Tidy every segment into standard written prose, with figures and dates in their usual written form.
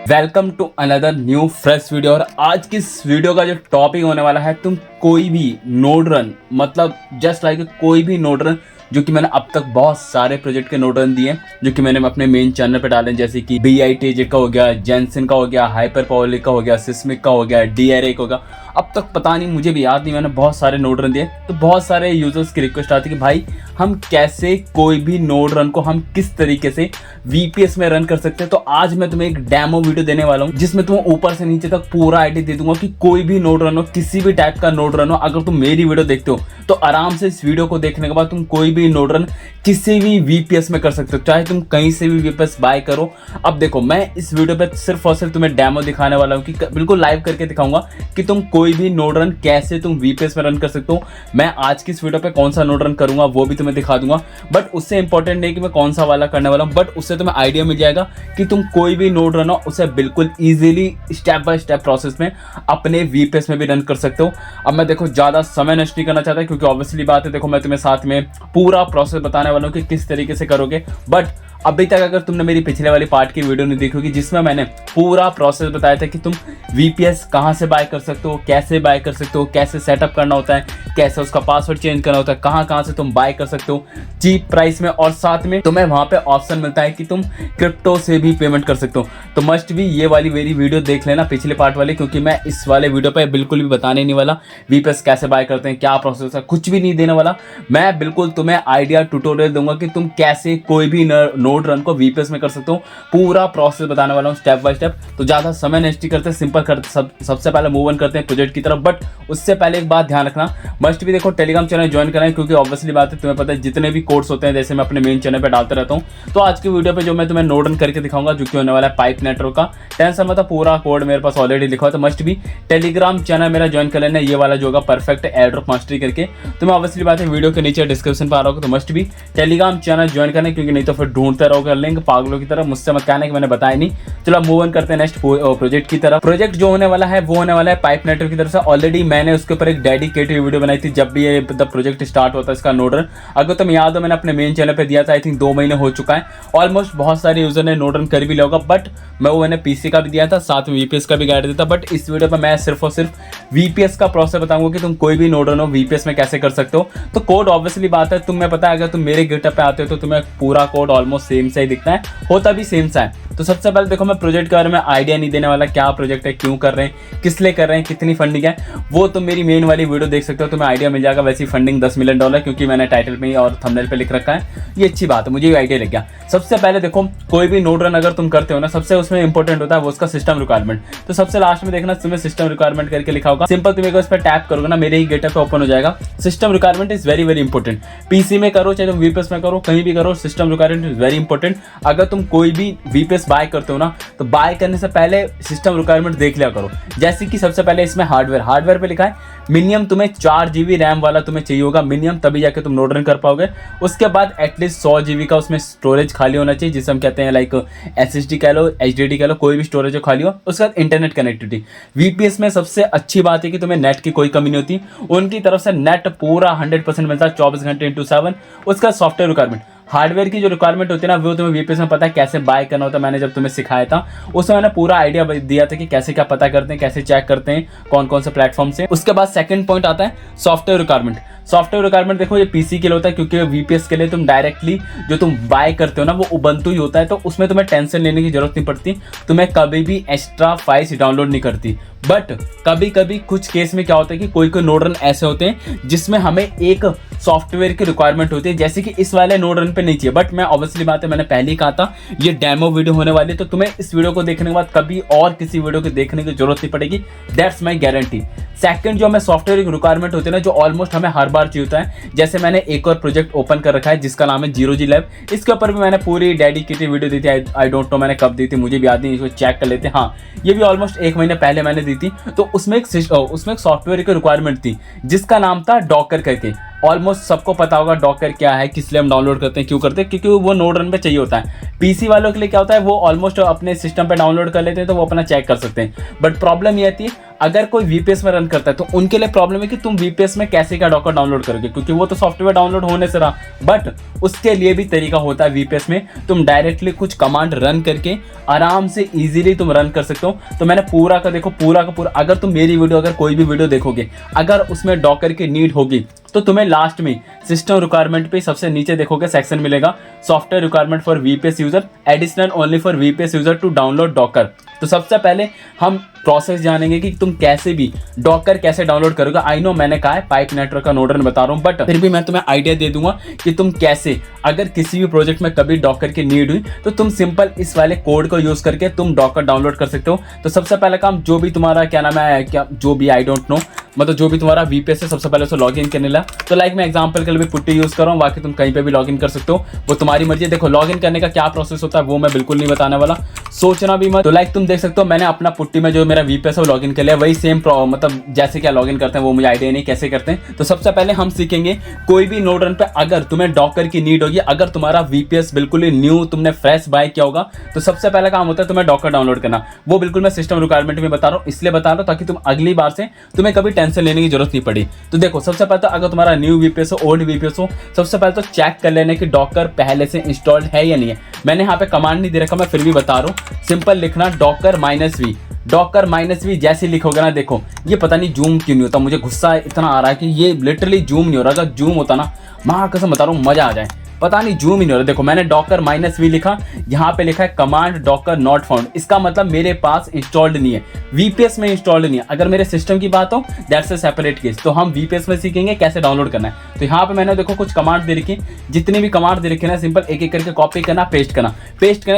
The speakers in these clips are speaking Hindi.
Welcome to another new fresh video. और आज की इस वीडियो का जो टॉपिक होने वाला है, तुम कोई भी नोड रन, मतलब जस्ट लाइक कोई भी नोड रन, जो कि मैंने अब तक बहुत सारे प्रोजेक्ट के नोड रन दिए हैं जो कि मैंने अपने मेन चैनल पे डाले हैं, जैसे कि BITJ का हो गया, जेंसन का हो गया, हाइपरपॉलिक का हो गया, सिस्मिक का हो गया, DRA का हो गया। अब तक पता नहीं, मुझे भी याद नहीं, मैंने बहुत सारे नोड रन दिए। तो बहुत सारे यूजर्स की रिक्वेस्ट आती है कि भाई हम कैसे कोई भी नोड रन को हम किस तरीके से VPS में रन कर सकते हैं। तो आज मैं तुम्हें एक डेमो वीडियो देने वाला हूँ जिसमें तुम्हें ऊपर से नीचे तक पूरा आइडिया दे दूंगा कि कोई भी नोड रन हो, किसी भी टाइप का नोड रन हो, अगर तुम मेरी वीडियो देखते हो तो आराम से इस वीडियो को देखने के बाद तुम कोई भी नोड रन किसी भी VPS में कर सकते हो, चाहे तुम कहीं से भी VPS बाय करो। अब देखो, मैं इस वीडियो पे सिर्फ और सिर्फ तुम्हें डेमो दिखाने वाला हूँ कि बिल्कुल लाइव करके दिखाऊंगा कि तुम कोई भी नोड रन कैसे तुम VPS में रन कर सकते हो। मैं आज की इस वीडियो पे कौन सा नोड रन करूंगा वो भी तुम्हें दिखा दूंगा, बट उससे इंपॉर्टेंट नहीं कि मैं कौन सा वाला करने वाला हूँ, बट उससे तुम्हें आइडिया मिल जाएगा कि तुम कोई भी नोड रन हो उसे बिल्कुल easily step by step process में अपने VPS में भी रन कर सकते हो। अब मैं देखो ज़्यादा समय नष्ट नहीं करना चाहता, क्योंकि ऑब्वियसली बात है, देखो मैं तुम्हें साथ में पूरा प्रोसेस बताने वाला हूँ कि किस तरीके से करोगे। बट अभी तक अगर तुमने मेरी पिछले वाली पार्ट की वीडियो नहीं देखी होगी जिसमें मैंने पूरा प्रोसेस बताया था कि तुम VPS कहाँ से बाय कर सकते हो, कैसे बाय कर सकते हो, कैसे सेटअप करना होता है, कैसे उसका पासवर्ड चेंज करना होता है, कहाँ से तुम बाय कर सकते हो चीप प्राइस में, और साथ में तुम्हें वहाँ पे ऑप्शन मिलता है कि तुम क्रिप्टो से भी पेमेंट कर सकते हो। तो मस्ट भी ये वाली मेरी वीडियो देख लेना, पिछले पार्ट वाली, क्योंकि मैं इस वाले वीडियो पर बिल्कुल भी बताने नहीं वाला VPS कैसे बाय करते हैं, क्या प्रोसेस है, कुछ भी नहीं देने वाला। मैं बिल्कुल तुम्हें आइडिया ट्यूटोरियल दूंगा कि तुम कैसे कोई भी नोड रन को VPS में कर सकते हो, पूरा प्रोसेस बताने वाला हूँ स्टेप बाय स्टेप। तो ज़्यादा समय नष्ट करते, सिंपल करते, सबसे पहले मूव ऑन करते हैं प्रोजेक्ट की तरफ। बट उससे पहले एक बात ध्यान रखना, मस्ट भी देखो टेलीग्राम चैनल ज्वाइन करना है, क्योंकि ऑब्वियसली बात है, तुम्हें पता है जितने भी कोड्स होते हैं जैसे मैं अपने मेन चैनल पर डालता रहता हूँ। तो आज की वीडियो पर जो मैं तुम्हें नोड रन करके दिखाऊंगा, जो कि होने वाला है पाइप नेटवर्क का, टेंशन मतलब पूरा कोड मेरे पास ऑलरेडी लिखा हुआ, तो मस्ट भी टेलीग्राम चैनल मेरा ज्वाइन कर लेना, ये वाला जो होगा परफेक्ट एयरड्रॉप मास्टरी करके। तुम्हें ऑब्वियसली बात है वीडियो के नीचे डिस्क्रिप्शन पर आ रहा होगा, तो मस्ट भी टेलीग्राम चैनल ज्वाइन करना, क्योंकि नहीं तो फिर ढूंढते रहोगे लिंक पागलों की तरह। मुझसे मत कहना कि मैंने बताया नहीं। चलो मूव ऑन करते हैं नेक्स्ट प्रोजेक्ट की तरफ। प्रोजेक्ट जो होने वाला है वो होने वाला है पाइप नेटवर्क की तरफ से। ऑलरेडी मैंने उसके ऊपर एक डेडिकेटेड वीडियो बनाई थी जब भी ये प्रोजेक्ट स्टार्ट होता है इसका नोड रन। अगर तुम याद हो, मैंने अपने मेन चैनल पे दिया था, आई थिंक 2 महीने हो चुका है ऑलमोस्ट। बहुत सारे यूजर ने नोड रन कर भी लिया होगा, बट मैंने PC का भी दिया था, साथ में VPS का भी गाइड दिया था। बट इस वीडियो पर मैं सिर्फ और सिर्फ VPS का प्रोसेस बताऊंगा कि तुम कोई भी नोड रन हो VPS में कैसे कर सकते हो। तो कोड ऑब्वियसली बात है, तुम्हें पता है, अगर तुम मेरे गिटहब पे आते हो तो तुम्हें पूरा कोड ऑलमोस्ट सेम सा ही दिखता है, होता भी सेम सा है। तो सबसे पहले देखो, मैं प्रोजेक्ट के बारे में आइडिया नहीं देने वाला, क्या प्रोजेक्ट है, क्यों कर रहे हैं, किस लिए कर रहे हैं, कितनी फंडिंग है, वो तुम मेरी मेन वाली वीडियो देख सकते हो, तुम्हें आइडिया मिल जाएगा। वैसी फंडिंग $10 मिलियन, क्योंकि मैंने टाइटल में और थंबनेल पे लिख रखा है, ये अच्छी बात है, मुझे भी आइडिया लग गया। सबसे पहले देखो, कोई भी नोड रन अगर तुम करते हो ना, सबसे उसमें इंपॉर्टेंट होता है वो उसका सिस्टम रिक्वायरमेंट। तो सबसे लास्ट में देखना, तुम्हें सिस्टम रिक्वायरमेंट करके लिखा होगा, सिंपल तुम एक उस पर टैप करोगे ना, मेरे ही गिटहब पे ओपन हो जाएगा। System requirement is very very important. PC में करो चाहे तुम VPS में करो, कहीं भी करो, system requirement is very important. अगर तुम कोई भी VPS बाय करते हो ना, तो बाय करने से पहले सिस्टम रिक्वायरमेंट देख लिया करो। जैसे कि सबसे पहले इसमें हार्डवेयर पे लिखा है मिनिमम तुम्हें 4 GB रैम वाला तुम्हें चाहिए होगा मिनिमम, तभी जाके तुम नोड रन कर पाओगे। उसके बाद एटलीस्ट 100 GB का उसमें स्टोरेज खाली होना चाहिए, जिसे हम कहते हैं लाइक SSD कह लो, HDD कह लो, कोई भी स्टोरेज हो खाली हो। उसके बाद इंटरनेट कनेक्टिविटी। VPS में सबसे अच्छी बात है कि तुम्हें नेट की कोई कमी नहीं होती, उनकी तरफ से नेट पूरा 100% मिलता है 24 घंटे × 7। उसका सॉफ्टवेयर रिक्वायरमेंट, हार्डवेयर की जो रिक्वायरमेंट होती है ना, वो तुम्हें VPS में पता है कैसे बाय करना होता है। मैंने जब तुम्हें सिखाया था उसमें मैंने पूरा आइडिया दिया था कि कैसे क्या पता करते हैं, कैसे चेक करते हैं कौन कौन से प्लेटफॉर्म से। उसके बाद सेकंड पॉइंट आता है सॉफ्टवेयर रिक्वायरमेंट। सॉफ्टवेयर रिक्वायरमेंट देखो, ये PC के लिए होता है, क्योंकि VPS के लिए तुम डायरेक्टली जो तुम बाय करते हो ना वो उबंटू ही होता है, तो उसमें तुम्हें टेंशन लेने की जरूरत नहीं पड़ती, तुम्हें कभी भी एक्स्ट्रा फाइल्स डाउनलोड नहीं करती। बट कभी कभी कुछ केस में क्या होता है कि कोई नोड रन ऐसे होते हैं जिसमें हमें एक सॉफ्टवेयर की रिक्वायरमेंट होती है, जैसे कि इस वाले नोड रन पे नहीं चाहिए। बट मैं ऑब्वियसली बात है, मैंने पहले ही कहा था ये डेमो वीडियो होने वाली है, तो तुम्हें इस वीडियो को देखने के बाद कभी और किसी वीडियो को देखने की जरूरत नहीं पड़ेगी, दैट्स माई गारंटी। सेकंड, जो हमें सॉफ्टवेयर की रिक्वायरमेंट होती है ना, जो ऑलमोस्ट हमें हर बार चाहिए होता है, जैसे मैंने एक और प्रोजेक्ट ओपन कर रखा है जिसका नाम है 0G लैब। इसके ऊपर भी मैंने पूरी डेडिकेटेड वीडियो दी थी, आई डोंट नो मैंने कब दी थी, मुझे भी याद नहीं, इसको चेक कर लेते। हाँ, ये भी ऑलमोस्ट 1 महीने पहले मैंने दी थी। तो उसमें एक सॉफ्टवेयर की रिक्वायरमेंट थी जिसका नाम था डॉकर करके। ऑलमोस्ट सबको पता होगा डॉकर क्या है, किस लिए हम डाउनलोड करते हैं, क्यों करते हैं, क्योंकि वो नोड रन पे चाहिए होता है। पीसी वालों के लिए क्या होता है, वो ऑलमोस्ट अपने सिस्टम पे डाउनलोड कर लेते हैं तो वो अपना चेक कर सकते हैं। बट प्रॉब्लम ये आती है अगर कोई वीपीएस में रन करता है तो उनके लिए प्रॉब्लम है कि तुम वीपीएस में कैसे क्या डॉकर डाउनलोड करोगे, क्योंकि वो तो सॉफ्टवेयर डाउनलोड होने से रहा। बट उसके लिए भी तरीका होता है वीपीएस में, तुम डायरेक्टली कुछ कमांड रन करके आराम से इजीली तुम रन कर सकते हो। तो मैंने पूरा का देखो, पूरा का पूरा, अगर तुम मेरी वीडियो, अगर कोई भी वीडियो देखोगे, अगर उसमें डॉकर की नीड होगी तो तुम्हें लास्ट में सिस्टम रिक्वायरमेंट पे सबसे नीचे देखोगे सेक्शन मिलेगा, software requirement for VPS user, additional only for VPS user to download Docker. तो सबसे पहले हम प्रोसेस जानेंगे कि तुम कैसे भी डॉकर कैसे डाउनलोड करोगे। आई नो मैंने कहा है पाइप नेटवर्क का नोड रन बता रहा हूँ, बट फिर भी मैं तुम्हें आइडिया दे दूंगा कि तुम कैसे, अगर किसी भी प्रोजेक्ट में कभी डॉकर की नीड हुई तो तुम सिंपल इस वाले कोड को यूज करके तुम डॉकर डाउनलोड कर सकते हो। तो सबसे पहला काम, जो भी तुम्हारा क्या नाम है, क्या जो भी आई डोंट नो, मतलब जो भी तुम्हारा वीपीएस है, सबसे पहले उसे लॉग इन करने ला। तो लाइक मैं एग्जांपल के लिए भी पुट्टी यूज कर रहा हूँ, बाकी तुम कहीं पे भी लॉग इन कर सकते हो, वो तुम्हारी मर्जी है। देखो लॉग इन करने का क्या प्रोसेस होता है वो मैं बिल्कुल नहीं बताने वाला, सोचना भी मत। तो लाइक तुम देख सकते हो मैंने अपना पुट्टी में जो मेरा वीपीएस है वो लॉग इन कर लिया, वही सेम मतलब जैसे क्या लॉग इन करते हैं वो मुझे आइडिया नहीं कैसे करते हैं। तो सबसे पहले हम सीखेंगे कोई भी नोड रन पे अगर तुम्हें डॉकर की नीड होगी, अगर तुम्हारा वीपीएस बिल्कुल ही न्यू तुमने फ्रेश बाय किया होगा, तो सबसे पहला काम होता है तुम्हें डॉकर डाउनलोड करना। वो बिल्कुल मैं सिस्टम रिक्वायरमेंट में बता रहा हूँ, इसलिए बता रहा हूँ ताकि तुम अगली बार से तुम्हें कभी टेंशन लेने की जरूरत नहीं पड़ी। तो देखो सबसे पहले तो अगर तुम्हारा न्यू वीपीएस हो, ओल्ड वीपीएस हो, सबसे पहले तो चेक कर लेने कि डॉकर पहले से इंस्टॉल्ड है या नहीं है। मैंने यहाँ पे कमांड नहीं दे रखा, मैं फिर भी बता रहा हूँ, सिंपल लिखना डॉकर -v, डॉकर -v जैसे लिखोगे ना, देखो ये पता नहीं जूम क्यों नहीं होता, मुझे गुस्सा इतना आ रहा है कि ये लिटरली जूम नहीं हो रहा। अगर जूम होता ना, मां कसम बता रहा हूँ मजा आ जाए, पता नहीं जूम ही नहीं हो रहा। देखो मैंने डॉकर -v लिखा, यहाँ पे लिखा है कमांड डॉकर नॉट फाउंड, इसका मतलब मेरे पास इंस्टॉल्ड नहीं है, वीपीएस में इंस्टॉल्ड नहीं है। अगर मेरे सिस्टम की बात हो दैट्स अ सेपरेट केस। तो हम वीपीएस में सीखेंगे कैसे डाउनलोड करना है। तो यहाँ पे मैंने देखो कुछ कमांड दे रखी, जितनी भी कमांड दे रखी ना, सिंपल एक एक करके कॉपी करना, पेस्ट करना,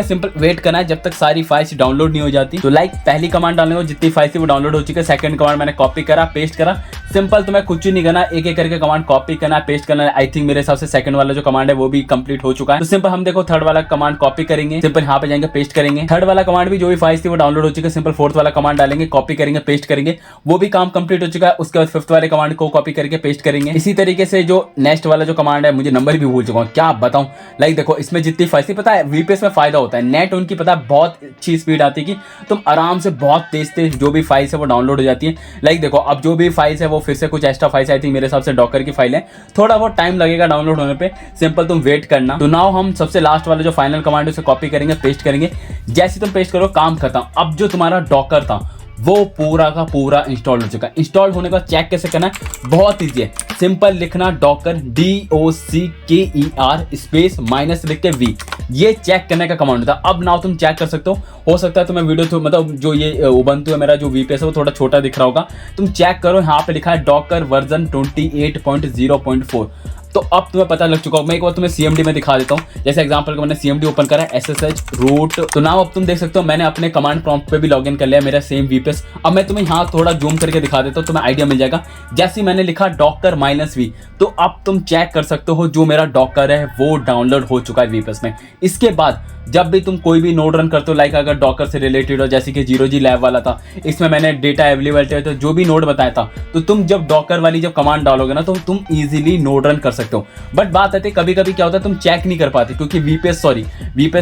सिंपल वेट करना है जब तक सारी फाइल्स डाउनलोड नहीं हो जाती। तो लाइक पहली कमांड डालने को जितनी फाइल थी वो डाउनलोड हो चुकी है, सेकंड कमांड मैंने कॉपी करा, पेस्ट करा। सिंपल तुम्हें कुछ नहीं करना, एक एक करके कमांड कॉपी करना, पेस्ट करना। आई थिंक मेरे हिसाब से सेकंड वाला जो कमांड है वो भी कंप्लीट हो चुका है। तो सिंपल हम देखो थर्ड वाला कमांड कॉपी करेंगे, सिंपल यहाँ पे जाएंगे पेस्ट करेंगे। थर्ड वाला कमांड भी जो भी फाइल्स थी वो डाउनलोड हो चुकी है, सिंपल फोर्थ वाला कमांड डालेंगे, कॉपी करेंगे, पेस्ट करेंगे, वो भी काम कंप्लीट हो चुका है। उसके बाद फिफ्थ वाले कमांड को कॉपी करके पेस्ट करेंगे। इसी तरीके से जो नेक्स्ट वाला जो कमांड है, मुझे नंबर भी भूल चुका हूँ, क्या बताऊं। लाइक देखो इसमें जितनी फाइल्स थी, पता है वीपीएस में फायदा होता है, नेट उनकी पता है बहुत अच्छी स्पीड आती है कि तुम आराम से बहुत तेज जो भी फाइल्स है वो डाउनलोड हो जाती है। लाइक देखो अब जो भी फाइल्स है वो फिर से कुछ एक्स्ट्रा फाइल्स आई थी, मेरे हिसाब से डॉकर की फाइल है, थोड़ा बहुत टाइम लगेगा डाउनलोड होने पे, सिंपल तुम वेट करना। तो नाउ हम सबसे लास्ट वाला जो फाइनल कमांड है उसे कॉपी करेंगे, पेस्ट करेंगे। जैसे तुम पेस्ट करो काम खत्म। अब जो तुम्हारा डॉकर था वो पूरा का पूरा इंस्टॉल हो चुका है। इंस्टॉल होने का चेक कैसे करना है, बहुत ईजी है, सिंपल लिखना डॉकर DOCKER स्पेस माइनस लिख के V, ये चेक करने का कमांड होता है। अब नाउ तुम चेक कर सकते हो सकता है तुम्हें वीडियो मतलब जो ये उबंटू है मेरा जो वीपीएस है वो थोड़ा छोटा दिख रहा होगा, तुम चेक करो, यहाँ पे लिखा है डॉकर वर्जन 28.0.4। तो अब तुम्हें पता लग चुका होगा। मैं एक बार तुम्हें CMD में दिखा देता हूँ, जैसे एग्जांपल को मैंने CMD ओपन करा है, SSH रूट। तो नाउ अब तुम देख सकते हो मैंने अपने कमांड प्रॉम्प्ट पे भी लॉगिन कर लिया मेरा सेम वीपीएस। अब मैं तुम्हें यहाँ थोड़ा जूम करके दिखा देता हूँ, तुम्हें आइडिया मिल जाएगा। जैसे मैंने लिखा डॉकर -v, तो अब तुम चेक कर सकते हो जो मेरा डॉकर है वो डाउनलोड हो चुका है वीपीएस में। इसके बाद जब भी तुम कोई भी नोड रन करते हो, लाइक अगर डॉकर से रिलेटेड हो, जैसे कि 0G लैब वाला था, इसमें मैंने डेटा अवेलेबिलिटी तो जो भी नोड बताया था, तो तुम जब डॉकर वाली जब कमांड डालोगे ना तो तुम इजीली नोड रन कर सकते हो। बट बात आती है कभी कभी क्या होता है तुम चेक नहीं कर पाते, क्योंकि वीपीएस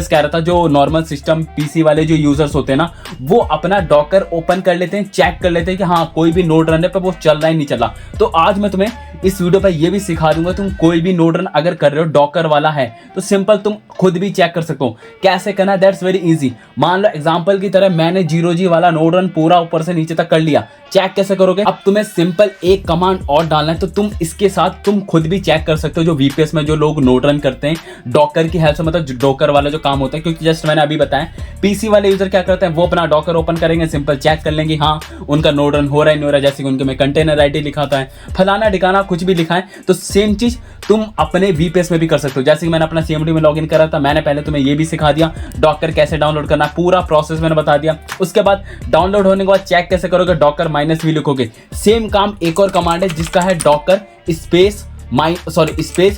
कह रहा था जो नॉर्मल सिस्टम पीसी वाले जो यूजर्स होते हैं ना, वो अपना डॉकर ओपन कर लेते हैं, चेक कर लेते हैं कि हाँ कोई भी नोड रन है पर वो चल रहा है नहीं चल रहा। तो आज मैं तुम्हें इस वीडियो पर ये भी सिखा दूंगा, तुम कोई भी नोड रन अगर कर रहे हो डॉकर वाला है तो सिंपल तुम खुद भी चेक कर सकते हो कैसे करना है। That's very easy. मान लो एग्जांपल की तरह मैंने 0G वाला नोड रन पूरा ऊपर से नीचे तक कर लिया, चेक कैसे करोगे। अब तुम्हें सिंपल एक कमांड और डालना है, तो तुम इसके साथ तुम खुद भी चेक कर सकते हो जो वीपीएस में जो लोग नोड रन करते हैं डॉकर की हेल्प से, मतलब डॉकर वाला जो काम होता है। क्योंकि जस्ट मैंने अभी बताया पीसी वाले यूजर क्या करते हैं, वो अपना डॉकर ओपन करेंगे, सिंपल चेक कर लेंगे हाँ उनका नोड रन हो रहा है नहीं हो रहा है। जैसे कि उनके में कंटेनर आईडी लिखा होता है, फलाना ठिकाना कुछ भी लिखा है, तो सेम चीज तुम अपने वीपीएस में भी कर सकते हो। जैसे कि मैंने अपना CMD में लॉगिन करा था, मैंने पहले तुम्हें ये भी सिखा दिया डॉकर कैसे डाउनलोड करना, पूरा प्रोसेस मैंने बता दिया। उसके बाद डाउनलोड होने के बाद चेक कैसे करोगे, डॉकर -v लिखोगे। सेम काम एक और कमांड है जिसका है डॉकर स्पेस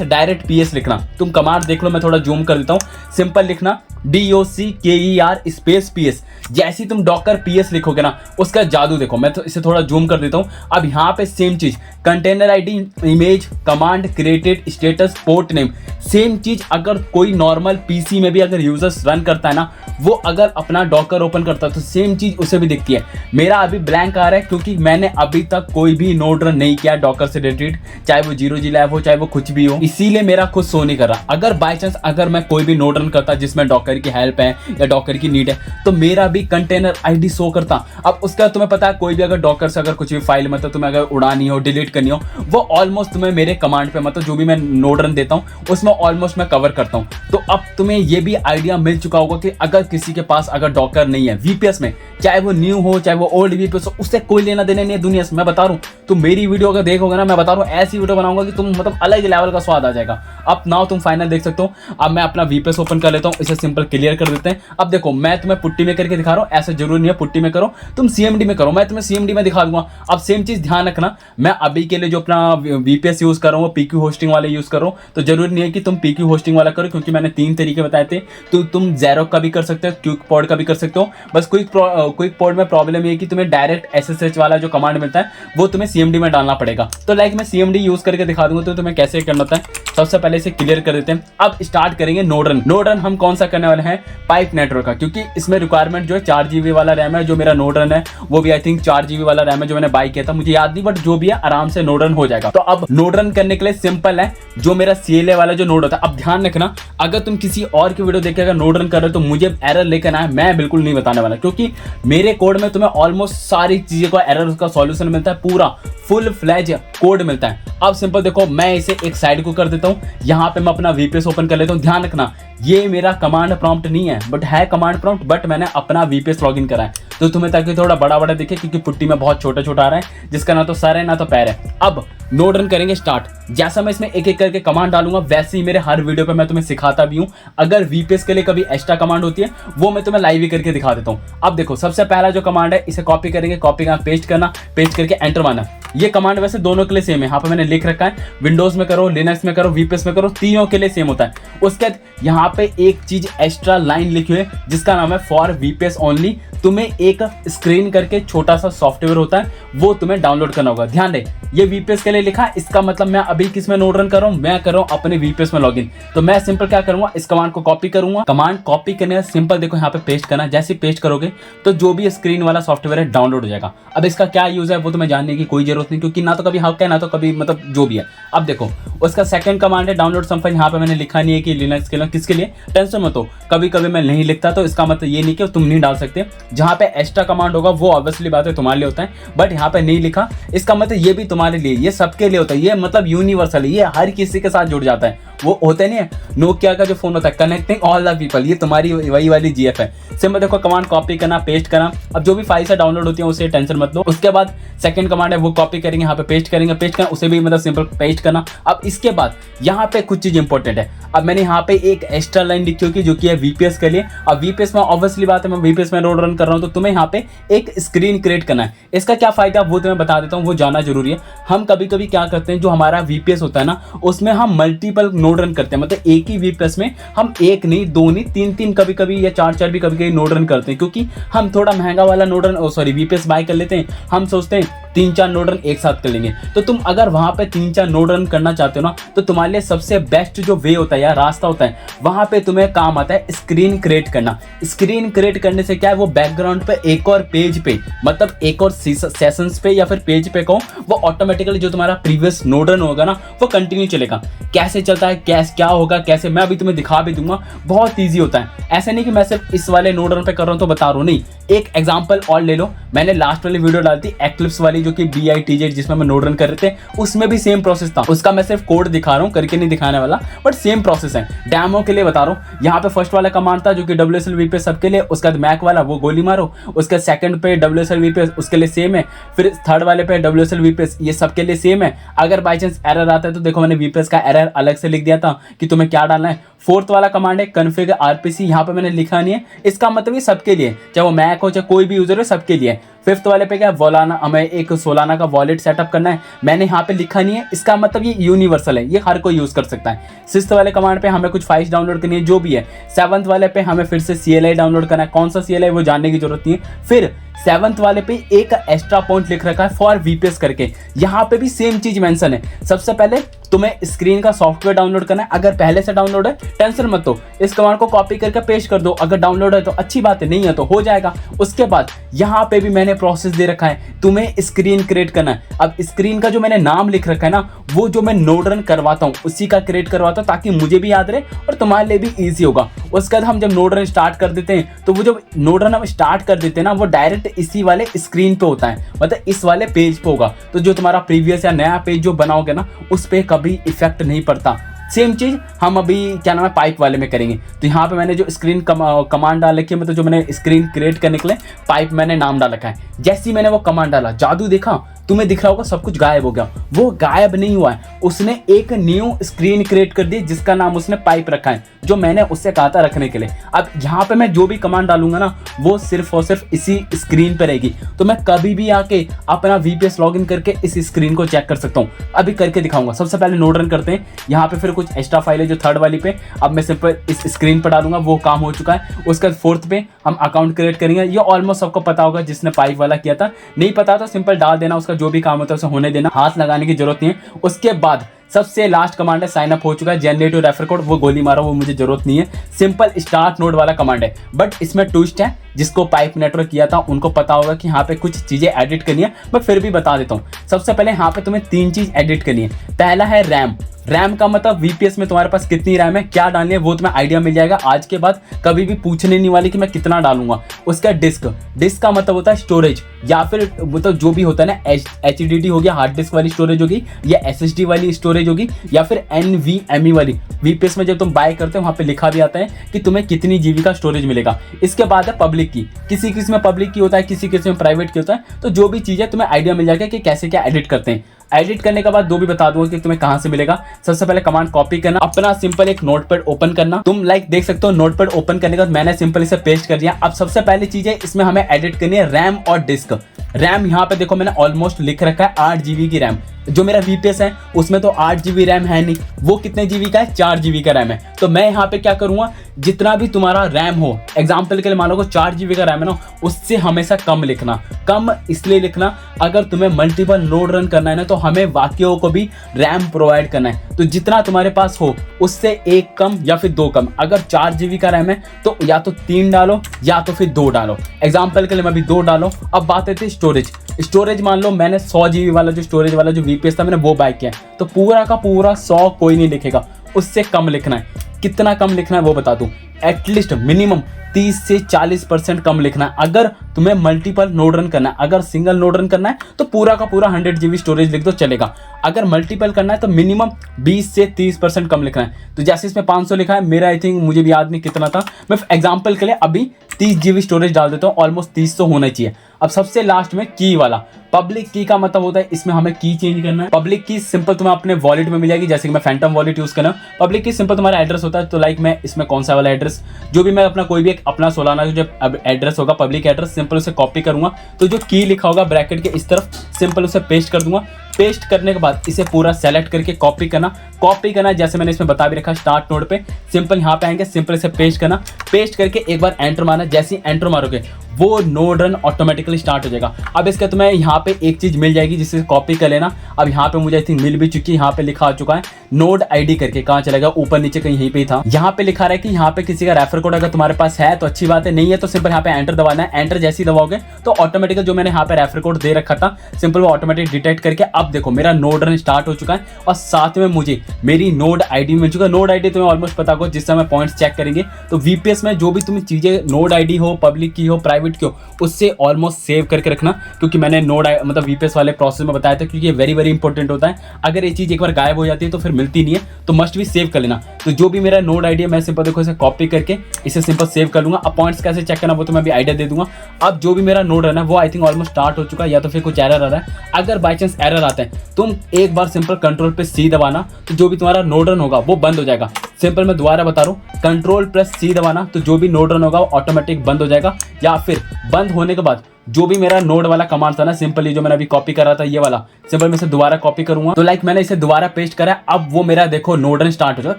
डायरेक्ट PS लिखना। तुम कमांड देख लो, मैं थोड़ा जूम कर देता हूँ। सिंपल लिखना DOCKER स्पेस PS। जैसे ही तुम डॉकर PS लिखोगे ना, उसका जादू देखो। मैं तो इसे थोड़ा जूम कर देता हूँ। अब यहाँ पे सेम चीज, container ID, image, command, created, status, port name, same चीज अगर कोई नॉर्मल PC में भी अगर यूजर्स रन करता है ना, वो अगर अपना डॉकर ओपन करता है तो सेम चीज उसे भी दिखती है। मेरा अभी ब्लैंक आ रहा है क्योंकि मैंने अभी तक कोई भी नोड रन नहीं किया डॉकर से रिलेटेड, चाहे वो 0G लैब हो, चाहे वो कुछ भी हो, इसीलिए मेरा खुद शो नहीं कर रहा। अगर बाय चांस अगर मैं कोई भी नोड रन करता जिसमें डॉकर की हेल्प है या डॉकर की नीड है, तो मेरा भी कंटेनर ID शो करता। अब उसका तुम्हें पता है, कोई भी अगर डॉकर से अगर कुछ भी फाइल मतलब तुम्हें अगर उड़ानी हो, डिलीट करनी हो, वो ऑलमोस्ट तुम्हें मेरे कमांड पे मतलब जो भी मैं नोड रन देता हूँ उसमें ऑलमोस्ट मैं कवर करता हूँ। तो अब तुम्हें ये भी आइडिया मिल चुका होगा कि अगर किसी के पास अगर डॉकर नहीं है VPS में, चाहे वो न्यू हो चाहे वो ओल्ड VPS हो, उससे कोई लेना देना नहीं है दुनिया से। मैं बता रहा हूँ, तुम मेरी वीडियो अगर देखोगे ना, मैं बता रहा हूँ ऐसी वीडियो बनाऊंगा कि तुम मतलब अलग लेवल का स्वाद आ जाएगा। अब नाउ तुम फाइनल देख सकते हो। अब मैं अपना VPS ओपन कर लेता हूँ, इसे सिंपल क्लियर कर देते हैं। अब देखो मैं तुम्हें पुट्टी में करके दिखा रहा हूँ, ऐसा जरूरी नहीं है पुट्टी में करो, तुम CMD में करो, मैं तुम्हें CMD में दिखा दूंगा। अब सेम चीज ध्यान रखना, मैं अभी के लिए जो अपना VPS यूज कर रहा हूँ PQ होस्टिंग वाले यूज कर रहा हूँ, तो जरूरी नहीं है कि तुम PQ होस्टिंग वाला करो, क्योंकि मैंने 3 तरीके बताए थे। तो तुम Xerox का भी कर सकते हो, क्विक पॉड का भी कर सकते हो। बस क्विक पॉड में प्रॉब्लम ये है कि तुम्हें डायरेक्ट SSH वाला जो कमांड मिलता है वो तुम्हें CMD में डालना पड़ेगा। तो लाइक मैं CMD यूज करके दिखा दूंगा तो तुम्हें कैसे करना होता है। सबसे पहले इसे क्लियर कर देते हैं। अब स्टार्ट करेंगे नोड रन। नोड रन हम कौन सा करने वाले हैं, पाइप नेटवर्क का, क्योंकि इसमें रिक्वायरमेंट जो है 4GB वाला रैम है। जो मेरा नोड रन है वो भी आई थिंक 4GB वाला रैम है, जो मैंने बाय किया था, मुझे याद नहीं, बट जो भी है आराम से नोड रन हो जाएगा। तो अब नोड रन करने के लिए सिंपल है, जो मेरा CLA वाला जो नोड होता है। अब ध्यान रखना, अगर तुम किसी और की वीडियो देख के अगर नोड रन कर रहे हो तो मुझे एरर लेकर आए, मैं बिल्कुल नहीं बताने वाला, क्योंकि मेरे कोड में तुम्हें ऑलमोस्ट सारी चीजों का एरर का सॉल्यूशन मिलता है, पूरा फुल फ्लैज कोड मिलता है। अब सिंपल देखो, मैं इसे एक साइड को कर देता हूँ, यहाँ पे मैं अपना VPS ओपन कर लेता हूँ। ध्यान रखना, ये मेरा कमांड प्रॉम्प्ट नहीं है, बट है कमांड प्रॉम्प्ट, बट मैंने अपना VPS लॉगिन करा है, तो तुम्हें ताकि थोड़ा बड़ा बड़ा दिखे, क्योंकि पुट्टी में बहुत छोटा छोटा आ रहा है, जिसका ना तो सर है ना तो पैर है। अब नोड रन करेंगे स्टार्ट। जैसा मैं इसमें एक एक करके कमांड डालूंगा, वैसे ही मेरे हर वीडियो पे मैं तुम्हें सिखाता भी हूँ। अगर VPS के लिए कभी एक्स्ट्रा कमांड होती है वो मैं तुम्हें लाइव ही करके दिखा देता हूँ। अब देखो, सबसे पहला जो कमांड है इसे कॉपी करेंगे, कॉपी करना, पेस्ट करना, पेस्ट करके एंटर मारना। ये कमांड वैसे दोनों के लिए सेम है, यहाँ पे मैंने लिख रखा है, विंडोज में करो, लिनक्स में करो, VPS में करो, तीनों के लिए सेम होता है। उसके बाद यहाँ पे एक चीज एक्स्ट्रा लाइन लिखी हुई है जिसका नाम है फॉर VPS ओनली। तुम्हें एक स्क्रीन करके छोटा सा सॉफ्टवेयर होता है, वो तुम्हें डाउनलोड करना होगा। ध्यान दे, ये VPS के लिए लिखा है, इसका मतलब मैं अभी किस में नोड रन कर रहा हूँ, मैं कर रहा हूँ अपने VPS में लॉगिन। तो मैं सिंपल क्या करूंगा, इस कमांड को कॉपी करूंगा। कमांड कॉपी करने का सिंपल देखो यहाँ पे पेस्ट करना, जैसे पेस्ट करोगे तो जो भी स्क्रीन वाला सॉफ्टवेयर है डाउनलोड हो जाएगा। अब इसका क्या यूज है वो तुम्हें जानने की कोई जरूरत नहीं, क्योंकि ना तो कभी हक है ना तो कभी मतलब जो भी है। अब देखो, उसका सेकंड कमांड है डाउनलोड सम फाइल। यहाँ पे मैंने लिखा नहीं है कि लिनक्स के लिए किसके लिए, टेंशन मत हो, कभी कभी मैं नहीं लिखता तो इसका मतलब ये नहीं कि तुम नहीं डाल सकते। जहाँ पे एक्स्ट्रा कमांड होगा वो ऑब्वियसली बात है तुम्हारे लिए होता है, बट यहाँ पे नहीं लिखा, इसका मतलब ये भी तुम्हारे लिए, ये सबके लिए होता है, ये मतलब यूनिवर्सल है, ये हर किसी के साथ जुड़ जाता है। वो होते नहीं है नोकिया का जो फोन होता है, कनेक्टिंग ऑल द पीपल, ये तुम्हारी वही वाली GF है। सिंपल देखो, कमांड कॉपी करना, पेस्ट करना। अब जो भी फाइल से डाउनलोड होती है उसे टेंशन मत लो। उसके बाद सेकंड कमांड है वो कॉपी करेंगे, यहाँ पे पेस्ट करेंगे, पेस्ट करना, उसे भी मतलब सिंपल पेस्ट करना। अब इसके बाद यहाँ पे कुछ चीज इंपॉर्टेंट है। अब मैंने यहाँ पे एक एक्स्ट्रा लाइन लिखी होगी जो कि है VPS के लिए। अब VPS में ऑब्वियसली बात है, मैं VPS में नोड रन कर रहा हूँ, तो तुम्हें यहाँ पे एक स्क्रीन क्रिएट करना है। इसका क्या फायदा वो तुम्हें बता देता हूँ, वो जानना जरूरी है। हम कभी कभी क्या करते हैं, जो हमारा VPS होता है ना, उसमें हम मल्टीपल नोड रन करते हैं, मतलब एक ही VPS में हम एक नहीं, दो नहीं, तीन कभी कभी या चार भी कभी कभी नोड रन करते हैं, क्योंकि हम थोड़ा महंगा वाला नोड रन VPS बाय कर लेते हैं। हम सोचते हैं 3-4 नोड रन एक साथ कर लेंगे। तो तुम अगर वहां पे 3-4 नोड रन करना चाहते हो ना, तो तुम्हारे लिए सबसे बेस्ट जो वे होता है या रास्ता होता है, वहां पे तुम्हें काम आता है स्क्रीन क्रिएट करना। स्क्रीन क्रिएट करने से क्या है, वो बैकग्राउंड पे एक और पेज पे, मतलब एक और सेशंस पे या फिर पेज पे कहूँ, वो ऑटोमेटिकली जो तुम्हारा प्रीवियस नोड रन होगा ना, वो कंटिन्यू चलेगा। कैसे चलता है, क्या होगा, कैसे, मैं अभी तुम्हें दिखा भी दूंगा। बहुत ईजी होता है, ऐसा नहीं कि मैं सिर्फ इस वाले नोड रन पे कर रहा हूँ तो बता रहा हूँ, नहीं। एक एग्जांपल और ले लो, मैंने लास्ट वाली वीडियो डाली थी एक्लिप्स वाली, जो कि BITJ जिसमें मैं नोड रन कर रहे थे, उसमें भी सेम प्रोसेस था। उसका मैं सिर्फ कोड दिखा रहा हूँ, करके नहीं दिखाने वाला, बट सेम प्रोसेस है, डेमो के लिए बता रहा हूँ। यहाँ पे फर्स्ट वाला कमांड था जो कि WSL VPS सबके लिए, उसके बाद मैक वाला वो गोली मारो, उसके सेकंड पे WSL VPS उसके लिए सेम है, फिर थर्ड वाले पे WSL VPS, ये सबके लिए सेम है। अगर बाई चांस एरर आता है तो देखो, मैंने VPS का एरर अलग से लिख दिया था कि तुम्हें क्या डालना है, फोर्थ वाला कमांड है कॉन्फ़िगर आरपीसी, यहाँ पे मैंने लिखा नहीं है, इसका मतलब ये सबके लिए, चाहे वो मैक हो चाहे कोई भी यूजर हो, सबके लिए। फिफ्थ वाले पे क्या वोलाना, हमें एक सोलाना का वॉलेट सेटअप करना है, मैंने यहाँ पे लिखा नहीं है, इसका मतलब ये यूनिवर्सल है, ये हर कोई यूज कर सकता है। सिक्स्थ वाले कमांड पे हमें कुछ फाइल्स डाउनलोड करनी है, जो भी है। सेवंथ वाले पे हमें फिर से CLI डाउनलोड करना है, कौन सा CLI वो जानने की जरूरत नहीं है। फिर सेवंथ वाले पे एक एक्स्ट्रा पॉइंट लिख रखा है फॉर VPS करके, यहाँ पे भी सेम चीज मेंशन है। सबसे पहले तुम्हें स्क्रीन का सॉफ्टवेयर डाउनलोड करना है, अगर पहले से डाउनलोड है टेंशन मत लो, इस कमांड को कॉपी करके पेस्ट कर दो, अगर डाउनलोड है तो अच्छी बात है, नहीं है तो हो जाएगा। उसके बाद यहाँ पे भी मैंने प्रोसेस दे रखा है, तुम्हें स्क्रीन क्रिएट करना है। अब स्क्रीन का जो मैंने नाम लिख रखा है ना, वो जो मैं नोड रन करवाता हूँ उसी का क्रिएट करवाता हूँ, ताकि मुझे भी याद रहे और तुम्हारे लिए भी ईजी होगा। उसके बाद हम जब नोड रन स्टार्ट कर देते हैं, तो वो जो नोड रन हम स्टार्ट कर देते हैं ना, वो डायरेक्ट इसी वाले स्क्रीन पे होता है, मतलब इस वाले पेज पे होगा। तो जो तुम्हारा प्रीवियस या नया पेज जो बनाओगे ना, उस पे कभी इफेक्ट नहीं पड़ता। सेम चीज हम अभी क्या नाम है पाइप वाले में करेंगे। तो यहाँ पे मैंने जो स्क्रीन कमांड डाल रखी है, मतलब जो मैंने स्क्रीन क्रिएट करने के लिए पाइप मैंने नाम डाल रखा है। जैसे ही मैंने वो कमांड डाला, जादू देखा, तुम्हें दिख रहा होगा सब कुछ गायब हो गया। वो गायब नहीं हुआ है, उसने एक न्यू स्क्रीन क्रिएट कर दी जिसका नाम उसने पाइप रखा है, जो मैंने उससे कहा था रखने के लिए। अब यहाँ पे मैं जो भी कमांड डालूंगा ना, वो सिर्फ और सिर्फ इसी स्क्रीन पे रहेगी। तो मैं कभी भी आके अपना VPS लॉगिन करके इस स्क्रीन को चेक कर सकता हूँ। अभी करके दिखाऊंगा। सबसे पहले नोड रन करते हैं। यहाँ पे फिर कुछ एक्स्ट्रा फाइल है जो थर्ड वाली पे, अब मैं सिंपल इस स्क्रीन पर डालूंगा, वो काम हो चुका है। उसके बाद फोर्थ पे हम अकाउंट क्रिएट करेंगे। ये ऑलमोस्ट सबको पता होगा जिसने पाइप वाला किया था, नहीं पता तो सिंपल डाल देना, उसका जो भी काम होता है उसे होने देना, हाथ लगाने की जरूरत नहीं है। उसके बाद सबसे लास्ट कमांड है साइन अप हो चुका है, जनरेटिव रेफर कोड, वो गोली मारो, वो मुझे जरूरत नहीं है। सिंपल स्टार्ट नोड वाला कमांड है, बट इसमें ट्विस्ट है, जिसको पाइप नेटवर्क किया था उनको पता होगा कि यहाँ पे कुछ चीजें एडिट करनी है, मैं फिर भी बता देता हूँ। सबसे पहले यहाँ पे तुम्हें 3 चीज एडिट करनी है। पहला है रैम। रैम का मतलब VPS में तुम्हारे पास कितनी रैम है, क्या डालनी है, वो तुम्हें आइडिया मिल जाएगा। आज के बाद कभी भी पूछने नहीं वाली कि मैं कितना डालूंगा। उसका डिस्क, डिस्क का मतलब होता है स्टोरेज, या फिर मतलब जो भी होता है ना, HDD हो गया, हार्ड डिस्क वाली स्टोरेज होगी, या SSD वाली स्टोरेज होगी, या फिर NVMe वाली। VPS में जब तुम बाय करते हो वहाँ पे लिखा भी आता है कि तुम्हें कितनी GB का स्टोरेज मिलेगा। इसके बाद है पब्लिक की, किसी किसी में पब्लिक की होता है, किसी किसी में प्राइवेट की होता है। तो जो भी चीज़ है तुम्हें आइडिया मिल जाएगा कि कैसे क्या एडिट करते हैं। एडिट करने के बाद दो भी बता दूंगा कि तुम्हें कहां से मिलेगा। सबसे पहले कमांड कॉपी करना, अपना सिंपल एक नोटपैड ओपन करना। तुम देख सकते हो नोटपैड ओपन करने के बाद मैंने सिंपल इसे पेस्ट कर दिया। अब सबसे पहली चीज है इसमें हमें एडिट करनी है रैम और डिस्क। रैम यहाँ पे देखो मैंने ऑलमोस्ट लिख रखा है 8 GB की रैम। जो मेरा VPS है उसमें तो 8 GB रैम है नहीं, वो कितने GB का है, 4 GB का रैम है। तो मैं यहाँ पे क्या करूँगा, जितना भी तुम्हारा रैम हो, एग्जाम्पल के लिए मान लो 4 GB का रैम है ना, उससे हमेशा कम लिखना। कम इसलिए लिखना, अगर तुम्हें मल्टीपल नोड रन करना है ना, तो हमें बाकियों को भी रैम प्रोवाइड करना है। तो जितना तुम्हारे पास हो उससे एक कम या फिर 2 कम। अगर 4 GB का रैम है तो या तो 3 डालो या तो फिर 2 डालो। एग्जाम्पल के लिए मैं भी 2 डालो। अब बात आती है स्टोरेज। स्टोरेज मान लो मैंने 100 GB वाला जो स्टोरेज वाला जो VPS था मैंने वो बाय किया, तो पूरा का पूरा 100 कोई नहीं लिखेगा, उससे कम लिखना है। कितना कम लिखना है वो बता दूं, एटलीस्ट मिनिमम 30 से 40% कम लिखना है। अगर तुम्हें मल्टीपल नोड रन करना है, अगर सिंगल नोड रन करना है तो पूरा का पूरा 100 GB स्टोरेज लिख दो चलेगा। अगर मल्टीपल करना है तो मिनिमम 20 से 30% कम लिखना है। तो जैसे इसमें 500 लिखा है, मेरा आई थिंक मुझे भी याद नहीं कितना था, मैं एग्जाम्पल के लिए अभी 30 GB स्टोरेज डाल देता हूँ, ऑलमोस्ट 30 तो होना चाहिए। अब सबसे लास्ट में की वाला, पब्लिक की का मतलब होता है इसमें हमें की चेंज करना है। पब्लिक की सिंपल तुम्हें अपने वॉलेट में मिल जाएगी, जैसे कि मैं फैंटम वॉलेट यूज कर रहा हूँ। पब्लिक की सिंपल तुम्हारा एड्रेस होता है, तो लाइक मैं इसमें कौन सा वाला एड्रेस, जो भी मैं अपना कोई भी एक अपना सोलाना जो एड्रेस होगा पब्लिक एड्रेस, सिंपल उसे कॉपी करूंगा। तो जो की लिखा होगा ब्रैकेट के इस तरफ, सिंपल उसे पेस्ट कर दूंगा। पेस्ट करने के बाद इसे पूरा सेलेक्ट करके कॉपी करना जैसे मैंने इसमें बता भी रखा स्टार्ट नोड पे। सिंपल यहाँ पे आएंगे, सिंपल इसे पेस्ट करना, पेस्ट करके एक बार एंटर मारना। जैसे ही एंटर मारोगे वो नोड रन ऑटोमेटिकली स्टार्ट हो जाएगा। अब इसके तुम्हें यहाँ पे एक चीज मिल जाएगी जिसे कॉपी कर लेना। अब यहाँ पे मुझे आई थिंक मिल भी चुकी है, यहाँ पे लिखा आ चुका है नोड ID करके, कहाँ चलेगा ऊपर नीचे कहीं यहीं पे ही था। यहाँ पे लिखा रहा है कि यहाँ पे किसी का रेफर कोड अगर तुम्हारे पास है तो अच्छी बात है, नहीं है तो सिंपल यहाँ पे एंटर दबाना है। एंटर जैसे ही दबाओगे तो ऑटोमेटिकली जो मैंने यहाँ पे रेफर कोड दे रखा था सिंपल वो ऑटोमेटिक डिटेक्ट करके अब देखो मेरा नोड रन स्टार्ट हो चुका है और साथ में मुझे मेरी नोड ID मिल चुका है। नोड ID तुम्हें ऑलमोस्ट पता होगा, जिस समय पॉइंट्स चेक करेंगे तो VPS में जो भी तुम्हें चीजें नोड ID हो, पब्लिक की हो, प्राइवेट प्राइवेट की हो उससे ऑलमोस्ट सेव करके रखना, क्योंकि मैंने नोड मतलब वीपीएस वाले प्रोसेस में बताया था, क्योंकि ये वेरी वेरी इंपॉर्टेंट होता है। अगर ये चीज़ एक बार गायब हो जाती है तो फिर मिलती नहीं है, तो मस्ट भी सेव कर लेना। तो जो भी मेरा नोड आईडी है मैं सिंपल देखो इसे कॉपी करके इसे सिंपल सेव कर लूँगा। अब पॉइंट्स कैसे चेक करना वो तो मैं अभी आइडिया दे दूंगा। अब जो भी मेरा नोड है ना वो आई थिंक ऑलमोस्ट स्टार्ट हो चुका है, या तो फिर कुछ एरर आ रहा है। अगर बाई चांस एरर आता है तुम एक बार सिंपल कंट्रोल पे सी दबाना, तो जो भी तुम्हारा नोड रन होगा वो बंद हो जाएगा। सिंपल मैं दोबारा बता रहा हूँ, कंट्रोल प्लस सी दबाना, तो जो भी नोड रन होगा वो ऑटोमेटिक बंद हो जाएगा। या फिर बंद होने के बाद जो भी मेरा नोड वाला कमांड था ना, सिंपल ये जो मैंने अभी कॉपी करा था ये वाला, सिंपल मैं इसे दोबारा कॉपी करूंगा। तो लाइक मैंने इसे दोबारा पेस्ट करा है, अब वो मेरा देखो नोड रन स्टार्ट हो जाएगा।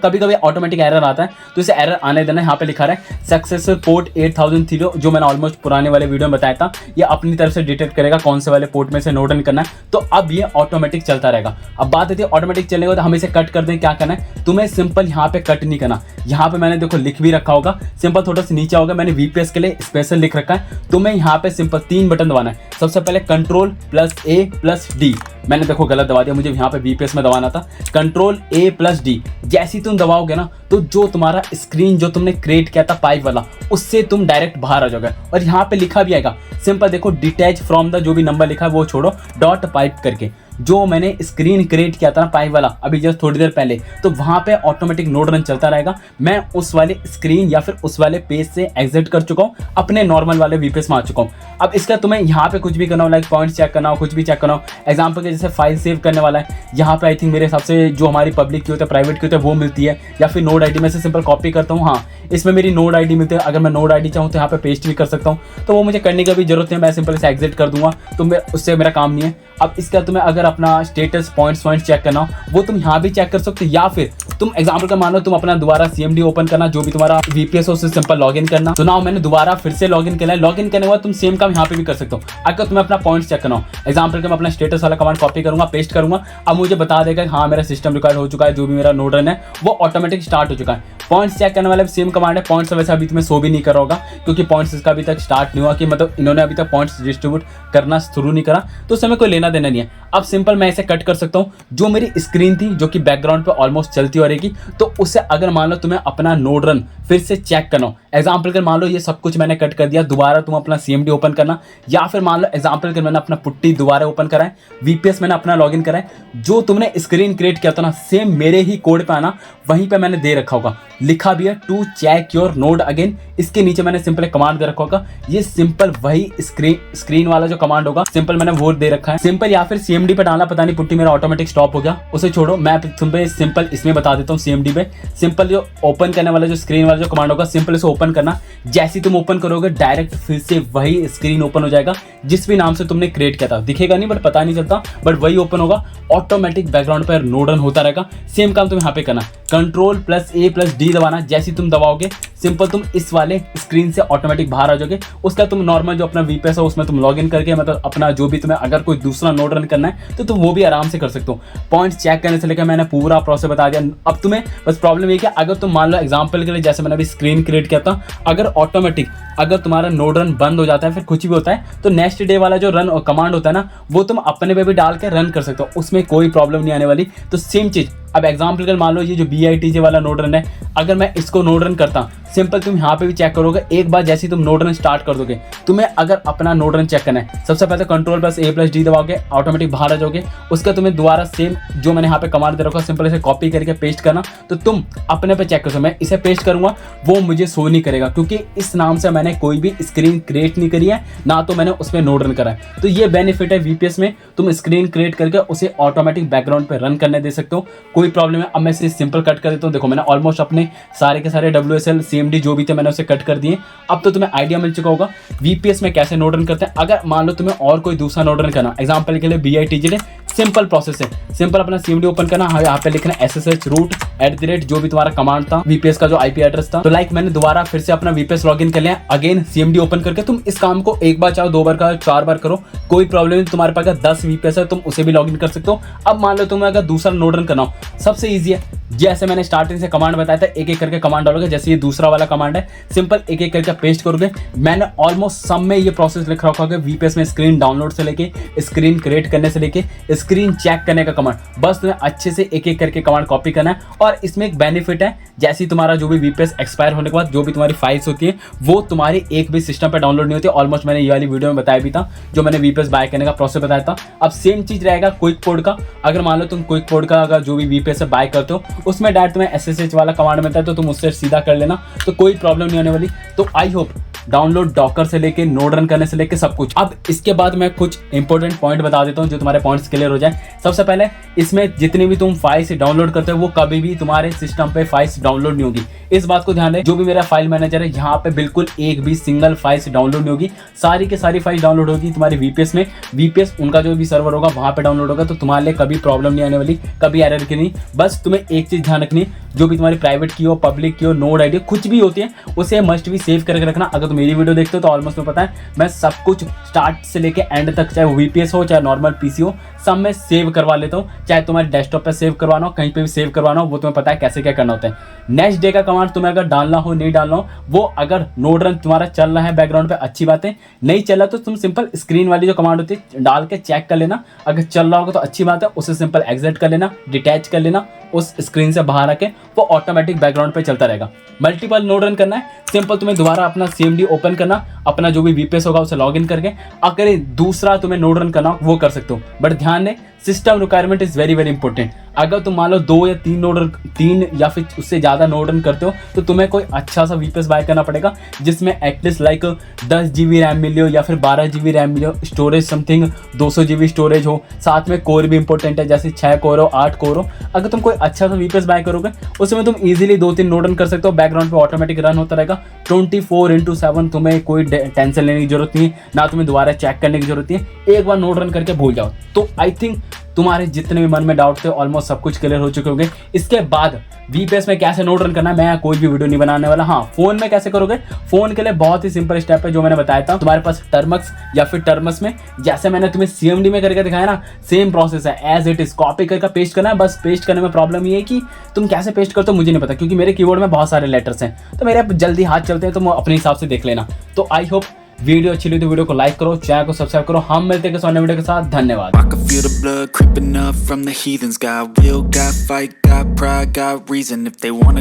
कभी कभी ऑटोमेटिक एरर आता है तो इसे एरर आने देना। यहाँ पे लिखा रहा है सक्सेसफुल पोर्ट 8000 थी, जो मैंने ऑलमोस्ट पुराने वाले वीडियो में बताया था। ये अपनी तरफ से डिटेक्ट करेगा कौन से वाले पोर्ट में से नोड रन करना है, तो अब ये ऑटोमेटिक चलता रहेगा। अब बात होती है ऑटोमेटिक चलने को, तो हम इसे कट कर दें। क्या करना है तुम्हें, सिंपल यहाँ पे कट नहीं करना। यहाँ पे मैंने देखो लिख भी रखा होगा, सिंपल थोड़ा सा नीचे होगा मैंने वीपीएस के लिए स्पेशल लिख रखा है। तुम्हें यहाँ पे सिंपल 3 बटन दबाना है। सबसे पहले कंट्रोल प्लस ए प्लस डी, मैंने देखो गलत दबा दिया, मुझे यहाँ पे वीपीएस में दबाना था। कंट्रोल ए प्लस डी जैसे ही तुम दबाओगे ना, तो जो तुम्हारा स्क्रीन जो तुमने क्रिएट किया था पाइप वाला, उससे तुम डायरेक्ट बाहर आ जाओगे। और यहाँ पे लिखा भी आएगा सिंपल देखो डिटैच फ्रॉम द, जो भी नंबर लिखा है वो छोड़ो, डॉट पाइप करके। जो मैंने स्क्रीन क्रिएट किया था ना पाइप वाला अभी जस्ट थोड़ी देर पहले, तो वहां पे ऑटोमेटिक नोड रन चलता रहेगा। मैं उस वाले स्क्रीन या फिर उस वाले पेज से एग्जिट कर चुका हूँ, अपने नॉर्मल वाले वीपीएस में आ चुका हूँ। अब इसका तुम्हें यहाँ पे कुछ भी करना हो, लाइक पॉइंट्स चेक करना हो, कुछ भी चेक करना हो, एग्जाम्पल के जैसे फाइल सेव करने वाला है, यहाँ पे आई थिंक मेरे हिसाब से जो हमारी पब्लिक की होती है, प्राइवेट की होती है वो मिलती है, या फिर नोड आईडी में से सिंपल कॉपी करता हूँ। हाँ, इसमें मेरी नोड आईडी मिलती है। अगर मैं नोड आईडी चाहूँ तो यहाँ पे पेस्ट भी कर सकता हूँ, तो वो मुझे करने की भी जरूरत नहीं है, मैं सिंपल इसे एग्जिट कर दूंगा, तो उससे मेरा काम नहीं है। अब इसका तुम्हें अगर अपना स्टेटस पॉइंट्स चेक करना हो वो तुम यहाँ भी चेक कर सकते हो, या फिर तुम एग्जांपल का मान लो तुम अपना दोबारा सीएमडी ओपन करना, जो भी तुम्हारा वीपीएस हो उससे सिंपल लॉगिन करना। तो नाउ मैंने दोबारा फिर से लॉगिन किया है। लॉगिन करने के बाद तुम सेम काम यहाँ पे भी कर सकते हो। अगर तुम्हें अपना पॉइंट्स चेक करना हो, एग्जांपल का मैं अपना स्टेटस वाला कमांड कॉपी करूंगा, पेस्ट करूंगा, अब मुझे बता देगा हाँ मेरा सिस्टम रिकॉर्ड हो चुका है, जो भी मेरा नोड रन है वो ऑटोमेटिक स्टार्ट हो चुका है। पॉइंट्स चेक करने वाला सेम कमांड है। पॉइंट्स वैसे अभी तुम्हें शो भी नहीं कर रहा होगा, क्योंकि पॉइंट्स इसका अभी तक स्टार्ट नहीं हुआ, कि मतलब इन्होंने अभी तक पॉइंट्स डिस्ट्रीब्यूट करना शुरू नहीं करा, तो उससे हमें कोई लेना देना नहीं है। अब सिंपल मैं इसे कट कर सकता हूँ। जो मेरी स्क्रीन थी जो कि बैकग्राउंड पे ऑलमोस्ट चलती हो रहेगी, तो उससे अगर मान लो तुम्हें अपना नोड रन फिर से चेक करना हो, एग्जाम्पल कर मान लो ये सब कुछ मैंने कट कर दिया, दोबारा तुम अपना सीएमडी ओपन करना, या फिर मान लो एग्जाम्पल कर मैंने अपना पुट्टी दोबारा ओपन करा है, वीपीएस मैंने अपना लॉगिन करा है, जो तुमने स्क्रीन क्रिएट किया था ना सेम मेरे ही कोड पे आना, वहीं पे मैंने दे रखा होगा, लिखा भी है to check your node again. इसके नीचे मैंने सिंपल कमांड दे रखा होगा, ये सिंपल वही स्क्रीन वाला जो कमांड होगा सिंपल मैंने वो दे रखा है सिंपल, या फिर सीएमडी पे डालना, पता नहीं पुट्टी मेरा ऑटोमेटिक स्टॉप हो गया, उसे छोड़ो, मैं तुम्हें सिंपल इसमें बता देता हूँ। सीएमडी पे सिंपल जो ओपन करने वाला जो स्क्रीन वाला जो कमांड होगा, सिंपल इसे ओपन करना। जैसे तुम ओपन करोगे डायरेक्ट फिर से वही स्क्रीन ओपन हो जाएगा जिस भी नाम से तुमने क्रिएट किया था, दिखेगा नहीं बट पता नहीं चलता, बट वही ओपन होगा, ऑटोमेटिक बैकग्राउंड पर नोड रन होता रहेगा। सेम काम तुम यहाँ पे करना, कंट्रोल प्लस ए प्लस डी दबाना, जैसे तुम दबाओगे सिंपल तुम इस वाले स्क्रीन से ऑटोमेटिक बाहर आ जाओगे। उसका तुम नॉर्मल जो अपना वीपीएस है उसमें तुम लॉगिन करके, मतलब अपना जो भी तुम्हें अगर कोई दूसरा नोड रन करना है तो तुम वो भी आराम से कर सकते हो। पॉइंट्स चेक करने से लेकर मैंने पूरा प्रोसेस बता दिया। अब तुम्हें बस प्रॉब्लम ये कि अगर तुम मान लो एग्जांपल के लिए जैसे मैंने अभी स्क्रीन क्रिएट किया था, अगर ऑटोमेटिक अगर तुम्हारा नोड रन बंद हो जाता है फिर कुछ भी होता है, तो नेक्स्ट डे वाला जो रन कमांड होता है ना, वो तुम अपने पे भी डाल के रन कर सकते हो, उसमें कोई प्रॉब्लम नहीं आने वाली। तो सेम चीज अब एग्जाम्पल कर मान लो ये जो BITJ वाला नोड रन है, अगर मैं इसको नोड रन करता, सिंपल तुम यहाँ पे भी चेक करोगे, एक बार जैसे तुम नोड रन स्टार्ट कर दोगे, तुम्हें अगर अपना नोड रन चेक करना है, सबसे पहले कंट्रोल प्लस ए प्लस डी दबाओगे, ऑटोमेटिक बाहर आ जाओगे। उसका तुम्हें दोबारा सेम जो मैंने यहाँ पे कमांड दे रखा है, सिंपल इसे कॉपी करके पेस्ट करना, तो तुम अपने पे चेक कर सकते। मैं इसे पेस्ट करूंगा वो मुझे शो नहीं करेगा, क्योंकि इस नाम से मैंने कोई भी स्क्रीन क्रिएट नहीं करी है, ना तो मैंने उसमें नोड रन करा है। तो ये बेनिफिट है वीपीएस में, तुम स्क्रीन क्रिएट करके उसे ऑटोमेटिक बैकग्राउंड पे रन करने दे सकते हो, कोई प्रॉब्लम है। अब मैं इसे सिंपल कट कर देता हूँ। देखो मैंने ऑलमोस्ट अपने सारे के सारे WSL CMD जो भी थे मैंने उसे कट कर दिए। अब तो तुम्हें आइडिया मिल चुका होगा वीपीएस में कैसे नोड रन करते हैं। अगर मान लो तुम्हें और कोई दूसरा नोड रन करना, एग्जांपल के लिए BITJ, सिंपल प्रोसेस है, सिंपल अपना CMD ओपन करना, यहाँ पे लिखना SSH root @ जो भी तुम्हारा कमांड था वीपीएस का जो IP एड्रेस था। तो लाइक मैंने दोबारा फिर से अपना वीपीएस लॉगिन कर लिया, अगेन CMD ओपन करके तुम इस काम को एक बार चाहो, 2 बार करो, 4 बार करो, कोई प्रॉब्लम नहीं। तुम्हारे पास अगर 10 वीपीएस है तुम उसे भी लॉगिन कर सकते हो। अब मान लो तुम्हें अगर दूसरा नोड रन करना हो, सबसे ईजी है, जैसे मैंने स्टार्टिंग से कमांड बताया था, एक एक करके कमांड डालोगे। जैसे ये दूसरा वाला कमांड है, सिंपल एक एक करके पेस्ट करोगे। मैंने ऑलमोस्ट सब में ये प्रोसेस लिख रखा होगा, वीपीएस में स्क्रीन डाउनलोड से लेके, स्क्रीन क्रिएट करने से लेके, स्क्रीन चेक करने का कमांड, बस तुम्हें अच्छे से एक एक करके कमांड कॉपी करना है। और इसमें एक बेनिफिट है, जैसे तुम्हारा जो भी VPS एक्सपायर होने के बाद जो भी तुम्हारी फाइल्स होती है वो तुम्हारी एक भी सिस्टम पे डाउनलोड नहीं होती। ऑलमोस्ट मैंने ये वाली वीडियो में बताया भी था, जो मैंने VPS बाय करने का प्रोसेस बताया था। अब सेम चीज रहेगा क्विक कोड का। अगर मान लो तुम क्विक कोड का अगर जो भी VPS से बाय करते हो उसमें डायरेक्ट तुम्हें SSH वाला कमांड मिलता है, तो तुम उससे सीधा कर लेना, तो कोई प्रॉब्लम नहीं होने वाली। तो आई होप डाउनलोड डॉकर से लेके नोड रन करने से लेके सब कुछ। अब इसके बाद मैं कुछ इंपॉर्टेंट पॉइंट बता देता हूं जो तुम्हारे पॉइंट्स क्लियर हो जाए। सबसे पहले, इसमें जितनी भी तुम फाइल्स डाउनलोड करते हो वो कभी भी तुम्हारे सिस्टम पे फाइल्स डाउनलोड नहीं होगी। इस बात को ध्यान रहे, जो भी मेरा फाइल मैनेजर है यहाँ पे बिल्कुल एक भी सिंगल फाइल्स डाउनलोड नहीं होगी, सारी की सारी फाइल डाउनलोड होगी तुम्हारे VPS में। VPS उनका जो भी सर्वर होगा वहां पे डाउनलोड होगा, तो तुम्हारे लिए कभी प्रॉब्लम नहीं आने वाली, कभी एरर की नहीं। बस तुम्हें एक चीज ध्यान रखनी, जो भी तुम्हारी प्राइवेट की हो, पब्लिक की हो, नोड आईडी कुछ भी होती है, उसे मस्ट भी सेव करके रखना। अगर तुम मेरी वीडियो देखते हो तो ऑलमोस्ट में पता है मैं सब कुछ स्टार्ट से लेके एंड तक, चाहे वो VPS हो चाहे नॉर्मल PC हो, सब में सेव करवा लेता हूँ। चाहे तुम्हारे डेस्कटॉप पे सेव करवाना हो, कहीं पे भी सेव करवाना हो, वो तुम्हें पता है कैसे क्या करना होता है। नेक्स्ट डे का कमांड तुम्हें अगर डालना हो नहीं डालना हो, वो अगर नोड रन तुम्हारा चल रहा है बैकग्राउंड पे, अच्छी बात है। नहीं चल रहा तो तुम सिंपल स्क्रीन वाली जो कमांड होती है डाल के चेक कर लेना। अगर चल रहा होगा तो अच्छी बात है, उसे सिंपल एग्जिट कर लेना, डिटैच कर लेना, उस स्क्रीन से बाहर आके वो ऑटोमेटिक बैकग्राउंड पे चलता रहेगा। मल्टीपल नोड रन करना है, सिंपल तुम्हें दोबारा अपना CMD ओपन करना, अपना जो भी VPS होगा उसे लॉगिन करके, अगर दूसरा तुम्हें नोड रन करना वो कर सकते हो। बट ध्यान दें, system requirement is very very important. अगर तुम मान लो 2 या 3 या फिर उससे ज़्यादा नोड रन करते हो तो तुम्हें कोई अच्छा सा VPS बाय करना पड़ेगा जिसमें एटलीस्ट लाइक 10 GB रैम मिले हो या फिर 12 GB रैम मिले हो, स्टोरेज समथिंग 200 GB स्टोरेज हो, साथ में कोर भी इंपॉर्टेंट है, जैसे 6 कोर हो, 8 कोर हो। अगर तुम कोई अच्छा सा VPS बाय करोगे उसमें तुम इजीली 2-3 नोड रन कर सकते हो, बैकग्राउंड पे ऑटोमेटिक रन होता रहेगा 24/7। तुम्हें कोई टेंशन लेने की जरूरत नहीं है, ना तुम्हें दोबारा चेक करने की जरूरत नहीं है, एक बार नोड रन करके भूल जाओ। तो आई थिंक तुम्हारे जितने भी मन में डाउट थे ऑलमोस्ट सब कुछ क्लियर हो चुके होंगे। इसके बाद VPS में कैसे नोड रन करना है मैं कोई भी वीडियो नहीं बनाने वाला। हाँ, फोन में कैसे करोगे, फोन के लिए बहुत ही सिंपल स्टेप है जो मैंने बताया था। तुम्हारे पास टर्मक्स या फिर टर्मस में जैसे मैंने तुम्हें CMD में करके दिखाया ना, सेम प्रोसेस है, एज इट इज कॉपी करके पेस्ट करना है। बस पेस्ट करने में प्रॉब्लम ये है कि तुम कैसे पेस्ट करते हो मुझे नहीं पता, क्योंकि मेरे कीबोर्ड में बहुत सारे लेटर्स हैं तो मेरे जल्दी हाथ चलते हैं, तो अपने हिसाब से देख लेना। तो आई होप वीडियो अच्छी लगी तो वीडियो को लाइक करो, चैनल को सब्सक्राइब करो। हम मिलते हैं किसी अन्य वीडियो के साथ। धन्यवाद। I can feel the blood creeping up from the heathens. Got will, got fight, got pride, got reason. If they wanna